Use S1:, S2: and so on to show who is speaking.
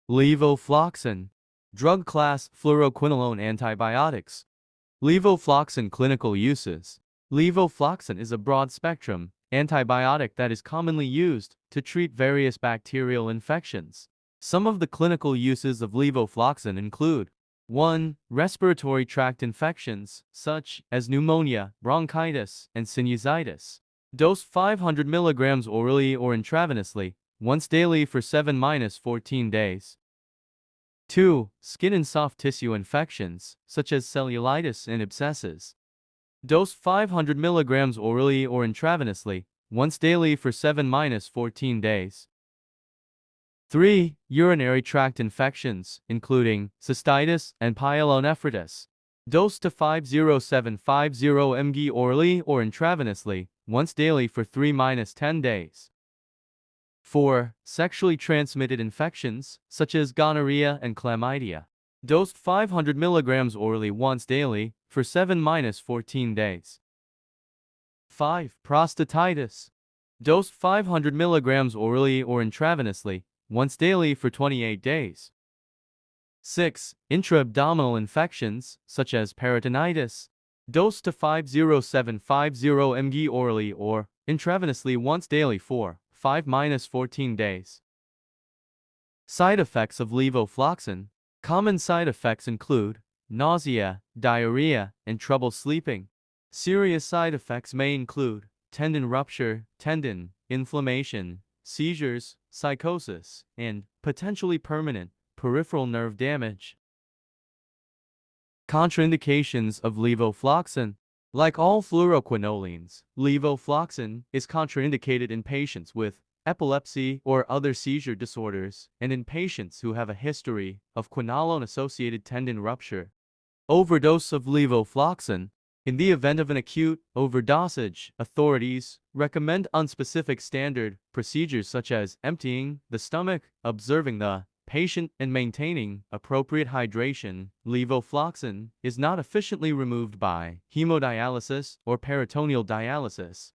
S1: Levofloxacin. Drug class fluoroquinolone antibiotics. Levofloxacin clinical uses. Levofloxacin is a broad-spectrum antibiotic that is commonly used to treat various bacterial infections. Some of the clinical uses of levofloxacin include 1. Respiratory tract infections, such as pneumonia, bronchitis, and sinusitis. Dose 500 mg orally or intravenously, once daily for 7-14 days. 2. Skin and soft tissue infections, such as cellulitis and abscesses. Dose 500 mg orally or intravenously, once daily for 7-14 days. 3. Urinary tract infections, including cystitis and pyelonephritis. Dose to 50750 mg orally or intravenously, once daily for 3-10 days. 4. Sexually transmitted infections, such as gonorrhea and chlamydia. Dosed 500 mg orally once daily, for 7-14 days. 5. Prostatitis. Dosed 500 mg orally or intravenously, once daily for 28 days. 6. Intra-abdominal infections, such as peritonitis. Dosed to 50750 mg orally or intravenously once daily for 5-14 days. Side effects of levofloxacin. Common side effects include nausea, diarrhea, and trouble sleeping. Serious side effects may include tendon rupture, tendon inflammation, seizures, psychosis, and potentially permanent peripheral nerve damage. Contraindications of levofloxacin. Like all fluoroquinolones, levofloxacin is contraindicated in patients with epilepsy or other seizure disorders, and in patients who have a history of quinolone-associated tendon rupture. Overdose of levofloxacin. In the event of an acute overdosage, authorities recommend unspecific standard procedures such as emptying the stomach, observing the patient, and maintaining appropriate hydration. Levofloxacin is not efficiently removed by hemodialysis or peritoneal dialysis.